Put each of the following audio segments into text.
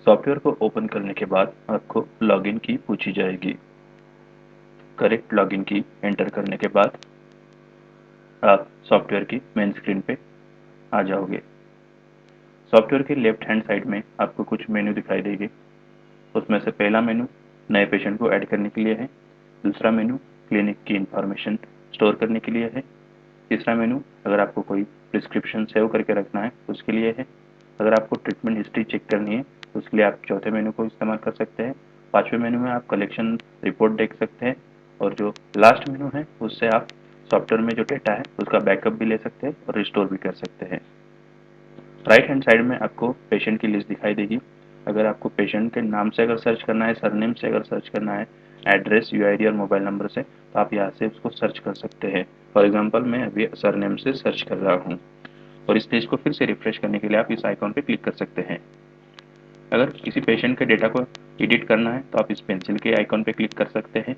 Software को open करने के बाद आपको लॉगिन की पूछी जाएगी। करेक्ट लॉगिन की एंटर करने के बाद आप सॉफ्टवेयर की मेन स्क्रीन पे आ जाओगे। सॉफ्टवेयर के लेफ्ट हैंड साइड में आपको कुछ मेन्यू दिखाई देगी। उसमें से पहला मेन्यू नए पेशेंट को ऐड करने के लिए है। दूसरा मेन्यू क्लिनिक की इंफॉर्मेशन स्टोर करने के लिए है। तीसरा मेन्यू अगर आपको कोई प्रिस्क्रिप्शन सेव करके रखना है उसके लिए है। अगर आपको ट्रीटमेंट हिस्ट्री चेक करनी है तो उसके लिए आप चौथे मेन्यू को इस्तेमाल कर सकते हैं। पाँचवें मेन्यू में आप कलेक्शन रिपोर्ट देख सकते हैं और जो लास्ट मेन्यू है उससे आप सॉफ्टवेयर में जो डेटा है उसका बैकअप भी ले सकते हैं और रिस्टोर भी कर सकते हैं। राइट हैंड साइड में आपको पेशेंट की लिस्ट दिखाई देगी। अगर आपको पेशेंट के नाम से अगर सर्च करना है, सरनेम से अगर सर्च करना है, एड्रेस, यूआईडी और मोबाइल नंबर से, तो आप यहाँ से उसको सर्च कर सकते हैं। फॉर एग्जांपल मैं अभी सरनेम से सर्च कर रहा हूँ और इस पेज को फिर से रिफ्रेश करने के लिए आप इस आइकॉन पर क्लिक कर सकते हैं। अगर किसी पेशेंट के डेटा को एडिट करना है तो आप इस पेंसिल के आइकॉन पर क्लिक कर सकते हैं।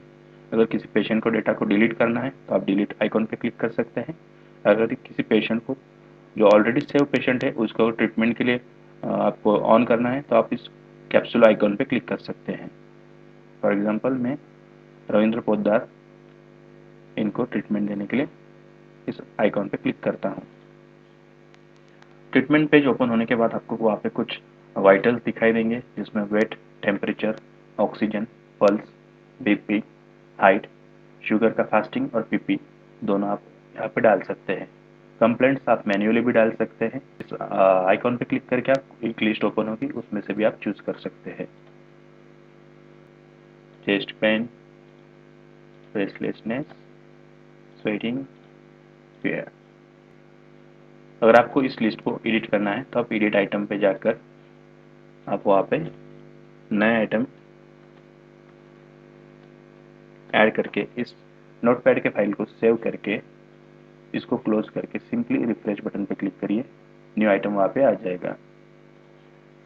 अगर किसी पेशेंट को डेटा को डिलीट करना है तो आप डिलीट आइकॉन पर क्लिक कर सकते हैं। अगर किसी पेशेंट को जो ऑलरेडी सेव पेशेंट है उसको ट्रीटमेंट के लिए आपको ऑन करना है तो आप इस कैप्सूल आइकॉन पे क्लिक कर सकते हैं। फॉर एग्जांपल मैं रविंद्र पोद्दार इनको ट्रीटमेंट देने के लिए इस आइकॉन पे क्लिक करता हूँ। ट्रीटमेंट पेज ओपन होने के बाद आपको वहाँ पे कुछ वाइटल्स दिखाई देंगे जिसमें weight, temperature, oxygen, pulse, BP, height, sugar का फास्टिंग और पीपी दोनों आप यहाँ पे डाल सकते हैं। कंप्लेंट्स आप मैन्युअली भी डाल सकते हैं। इस आइकॉन पे क्लिक करके आप एक लिस्ट ओपन होगी उसमें से भी आप चूज कर सकते हैं। Chest pain, restlessness, sweating, fair. अगर आपको इस लिस्ट को एडिट करना है तो आप एडिट आइटम पे जाकर आप वहाँ पे नया आइटम ऐड करके इस नोटपैड के फाइल को सेव करके इसको क्लोज करके सिंपली रिफ्रेश बटन पे क्लिक करिए, न्यू आइटम वहाँ पे आ जाएगा।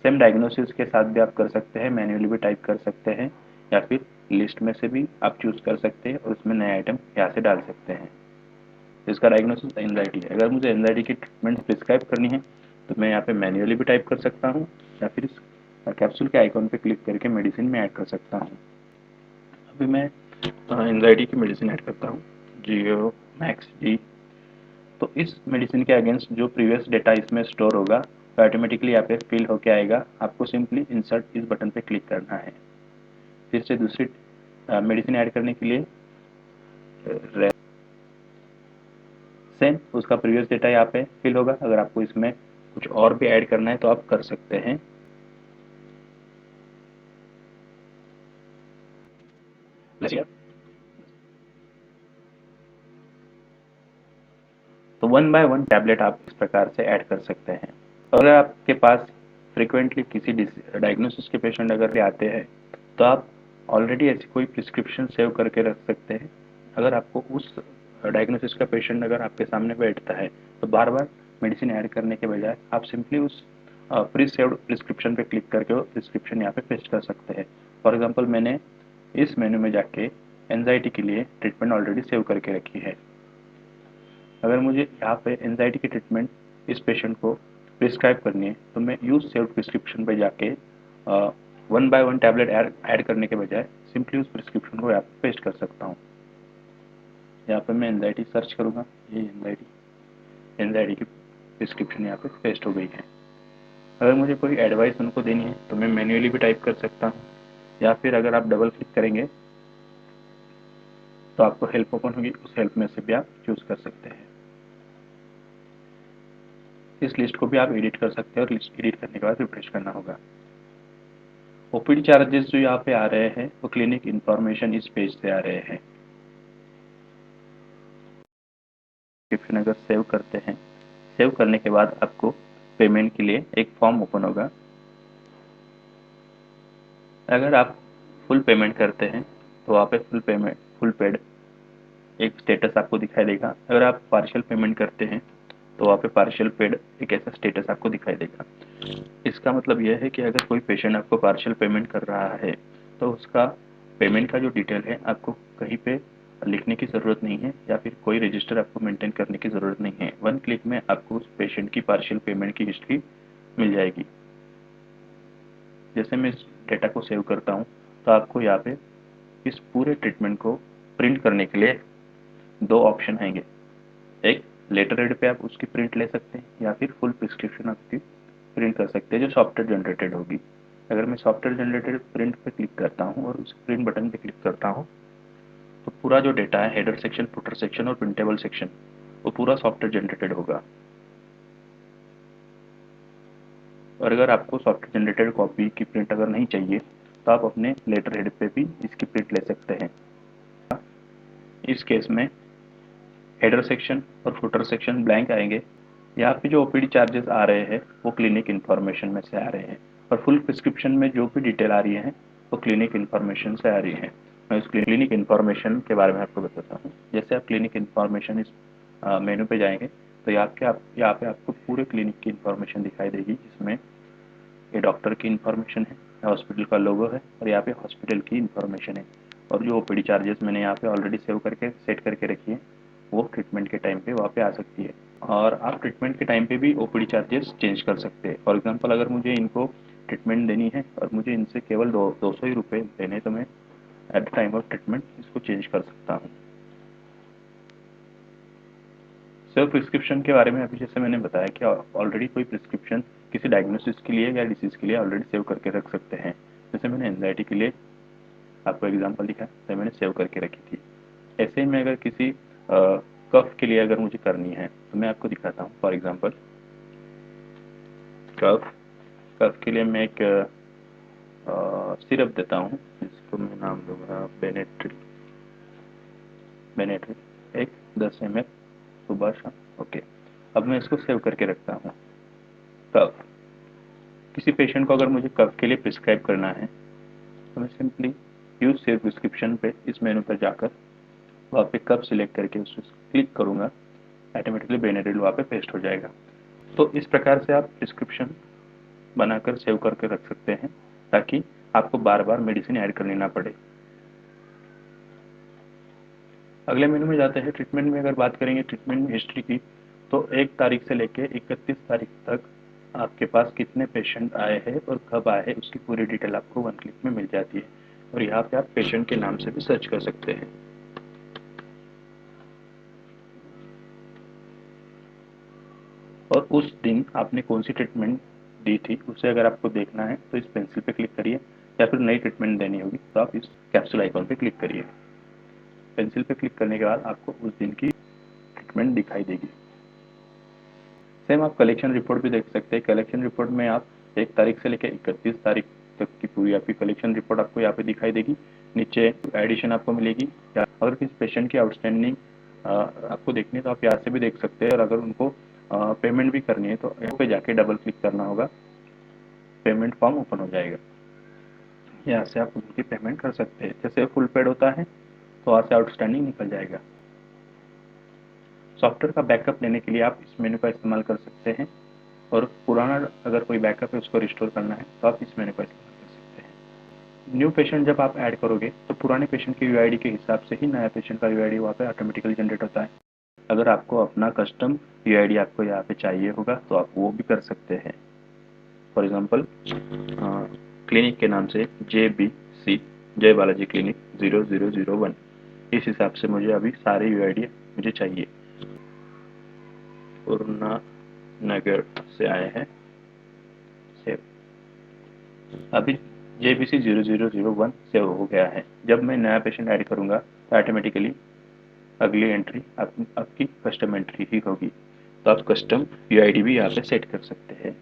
सेम डायग्नोसिस के साथ भी आप कर सकते हैं, मैन्युअली भी टाइप कर सकते हैं या फिर लिस्ट में से भी आप चूज कर सकते हैं और उसमें नया आइटम यहाँ से डाल सकते हैं। इसका डायग्नोसिस एंजाइटी है। अगर मुझे एंजाइटी की ट्रीटमेंट प्रिस्क्राइब करनी है तो मैं यहाँ पे मैन्युअली भी टाइप कर सकता हूँ या फिर इस कैप्सूल के आइकॉन पे क्लिक करके मेडिसिन में ऐड कर सकता हूँ। अभी मैं एंजाइटी की मेडिसिन ऐड करता हूँ, जियो मैक्स डी। तो इस मेडिसिन के अगेंस्ट जो प्रीवियस डेटा इसमें स्टोर होगा वो ऑटोमेटिकली यहाँ पे फिल होके आएगा। आपको सिंपली इंसर्ट इस बटन पे क्लिक करना है। फिर से दूसरी मेडिसिन ऐड करने के लिए सेम उसका प्रीवियस डेटा यहाँ पे फिल होगा। अगर आपको इसमें कुछ और भी ऐड करना है तो आप कर सकते हैं। तो वन बाय वन टैबलेट आप इस प्रकार से ऐड कर सकते हैं। अगर आपके पास फ्रिक्वेंटली किसी डायग्नोसिस के पेशेंट अगर आते हैं तो आप ऑलरेडी ऐसी कोई प्रिस्क्रिप्शन सेव करके रख सकते हैं। अगर आपको उस डायग्नोसिस का पेशेंट अगर आपके सामने बैठता है तो बार बार मेडिसिन ऐड करने के बजाय आप सिंपली उस प्री सेव्ड प्रिस्क्रिप्शन पे क्लिक करके वो प्रिस्क्रिप्शन यहाँ पे पेस्ट कर सकते हैं। फॉर एग्जांपल मैंने इस मेन्यू में जाके एंजाइटी के लिए ट्रीटमेंट ऑलरेडी सेव करके रखी है। अगर मुझे यहाँ पे एंजाइटी की ट्रीटमेंट इस पेशेंट को प्रिस्क्राइब करनी है तो मैं यूज सेव्ड प्रिस्क्रिप्शन पे जाके one by one tablet add करने के बजाय सिंपली उस प्रिस्क्रिप्शन को यहाँ पे पेस्ट कर सकता हूँ। यहाँ पे मैं एंजाइटी सर्च करूँगा, ये एंजाइटी की प्रिस्क्रिप्शन यहाँ पे पेस्ट हो गई है। अगर मुझे कोई एडवाइस उनको देनी है तो मैं मैन्युअली भी टाइप कर सकता हूँ या फिर अगर आप डबल क्लिक करेंगे तो आपको हेल्प ओपन होगी, उस हेल्प में से भी आप चूज कर सकते हैं। इस लिस्ट को भी आप एडिट कर सकते हैं और लिस्ट एडिट करने के बाद रिफ्रेश करना होगा। ओपीडी चार्जेस जो यहाँ पे आ रहे हैं वो क्लिनिक इंफॉर्मेशन इस पेज से आ रहे हैं। डिस्क्रिप्शन अगर सेव करते हैं, सेव करने के बाद आपको पेमेंट के लिए एक फॉर्म ओपन होगा। अगर आप फुल पेमेंट करते हैं तो वहाँ पे फुल पेड एक स्टेटस आपको दिखाई देगा। अगर आप पार्शियल पेमेंट करते हैं तो वहाँ पे पार्शियल पेड एक ऐसा स्टेटस आपको दिखाई देगा। इसका मतलब यह है कि अगर कोई पेशेंट आपको पार्शियल पेमेंट कर रहा है तो उसका पेमेंट का जो डिटेल है आपको कहीं पे लिखने की ज़रूरत नहीं है या फिर कोई रजिस्टर आपको मेंटेन करने की ज़रूरत नहीं है। वन क्लिक में आपको उस पेशेंट की पार्शियल पेमेंट की हिस्ट्री मिल जाएगी। जैसे मैं इस डेटा को सेव करता हूँ तो आपको यहाँ पे इस पूरे ट्रीटमेंट को प्रिंट करने के लिए दो ऑप्शन आएंगे। एक लेटर हेड पे आप उसकी प्रिंट ले सकते हैं या फिर फुल प्रिस्क्रिप्शन आपकी प्रिंट कर सकते हैं जो सॉफ्टवेयर जनरेटेड होगी। अगर मैं सॉफ्टवेयर जनरेटेड प्रिंट पे क्लिक करता हूँ और उस प्रिंट बटन पे क्लिक करता हूँ तो पूरा जो डेटा है हेडर सेक्शन, फुटर सेक्शन और प्रिंटेबल सेक्शन वो पूरा सॉफ्टवेयर जनरेटेड होगा। और अगर आपको सॉफ्टवेयर जनरेटेड कॉपी की प्रिंट अगर नहीं चाहिए तो आप अपने लेटर हेड पे भी इसकी प्रिंट ले सकते हैं। इस केस में हेडर सेक्शन और फुटर सेक्शन ब्लैंक आएंगे। यहाँ पे जो ओपीडी चार्जेस आ रहे हैं वो क्लिनिक इन्फॉर्मेशन में से आ रहे हैं और फुल प्रिस्क्रिप्शन में जो भी डिटेल आ रही है वो क्लिनिक इन्फॉर्मेशन से आ रही है। मैं उस क्लिनिक इन्फॉर्मेशन के बारे में आपको बताता हूँ। जैसे आप क्लिनिक इन्फॉर्मेशन इस मेनू पे जाएंगे तो यहाँ पे आपको पूरे क्लिनिक की इन्फॉर्मेशन दिखाई देगी, जिसमें ये डॉक्टर की इन्फॉर्मेशन है, हॉस्पिटल का लोगो है और यहाँ पे हॉस्पिटल की इन्फॉर्मेशन है। और जो ओपीडी चार्जेस मैंने यहाँ पे ऑलरेडी सेव करके सेट करके रखी है वो ट्रीटमेंट के टाइम पे वहाँ पे आ सकती है। और आप ट्रीटमेंट के टाइम पे भी ओपीडी चार्जेस चेंज कर सकते हैं। फॉर एग्जांपल अगर मुझे इनको ट्रीटमेंट देनी है और मुझे इनसे केवल 200 ही रुपये देने तो मैं at the time of treatment इसको चेंज कर सकता हूँ। सेल्फ प्रिस्क्रिप्शन के बारे में अभी जैसे मैंने बताया कि ऑलरेडी कोई प्रिस्क्रिप्शन किसी डायग्नोसिस के लिए या डिसीज़ के लिए ऑलरेडी सेव करके रख सकते हैं। जैसे मैंने एंजाइटी के लिए आपको एग्जांपल दिखा तो मैंने सेव करके रखी थी। ऐसे ही मैं अगर किसी कफ के लिए अगर मुझे करनी है तो मैं आपको दिखाता हूँ। फॉर एग्जांपल कफ कफ के लिए मैं एक सिरप देता हूँ जिसको मैं नाम दूंगा बेनेट्रिल। बेनेट्रिल एक 10 ml सुबह शाम। ओके, अब मैं इसको सेव करके रखता हूँ। कफ किसी पेशेंट को अगर मुझे कफ के लिए प्रिस्क्राइब करना है तो मैं सिंपली यूज सेव प्रिस्क्रिप्शन पे इस मेनू पर जाकर वहाँ पे कफ सिलेक्ट करके उस क्लिक करूँगा, ऑटोमेटिकली बेनेड्रिल वहाँ पे पेस्ट हो जाएगा। तो इस प्रकार से आप प्रिस्क्रिप्शन बनाकर सेव करके रख सकते हैं ताकि आपको बार बार मेडिसिन ऐड करनी ना पड़े। अगले मेनू में जाते हैं। ट्रीटमेंट में अगर बात करेंगे ट्रीटमेंट हिस्ट्री की तो 1 तारीख से लेकर 31 तारीख तक आपके पास कितने पेशेंट आए हैं और कब आए हैं उसकी पूरी डिटेल आपको 1 क्लिक में मिल जाती है। और यहाँ पे आप पेशेंट के नाम से भी सर्च कर सकते हैं। और उस दिन आपने कौन सी ट्रीटमेंट दी थी उसे अगर आपको देखना है तो इस पेंसिल पे क्लिक करिए, या फिर नई ट्रीटमेंट देनी होगी तो आप इस कैप्सूल आइकॉन पे क्लिक करिए। पेंसिल पे क्लिक करने के बाद आपको उस दिन की ट्रीटमेंट दिखाई देगी। सेम आप कलेक्शन रिपोर्ट भी देख सकते हैं। कलेक्शन रिपोर्ट में आप 1 तारीख से लेकर 31 तारीख तक की पूरी आपकी कलेक्शन रिपोर्ट आपको यहाँ पे दिखाई देगी। नीचे एडिशन आपको मिलेगी, या अगर किसी पेशेंट की आउटस्टैंडिंग आपको देखनी है तो आप यहाँ से भी देख सकते हैं। और अगर उनको पेमेंट भी करनी है तो यहाँ पे जाके डबल क्लिक करना होगा, पेमेंट फॉर्म ओपन हो जाएगा। यहाँ से आप उनकी पेमेंट कर सकते हैं। जैसे फुल पेड होता है तो वहाँ से आउटस्टैंडिंग निकल जाएगा। सॉफ्टवेयर का बैकअप लेने के लिए आप इस मेनू का इस्तेमाल कर सकते हैं, और पुराना अगर कोई बैकअप है उसको रिस्टोर करना है तो आप इस मेनू का इस्तेमाल कर सकते हैं। न्यू पेशेंट जब आप ऐड करोगे तो पुराने पेशेंट की यूआईडी के हिसाब से ही नया पेशेंट का यूआईडी वहाँ पे ऑटोमेटिकली जनरेट होता है। अगर आपको अपना कस्टम यूआईडी आपको यहाँ पे चाहिए होगा तो आप वो भी कर सकते हैं। फॉर एग्जांपल क्लिनिक के नाम से JBC जय बालाजी क्लिनिक 0001, इस हिसाब से मुझे अभी सारे यूआईडी मुझे चाहिए। पूर्णा नगर से आए हैं सेव। अभी JBC 0001 सेव हो गया है। जब मैं नया पेशेंट ऐड करूंगा तो ऑटोमेटिकली अगली एंट्री आपकी कस्टम एंट्री ही होगी। तो आप कस्टम यूआईडी भी यहाँ पे सेट कर सकते हैं।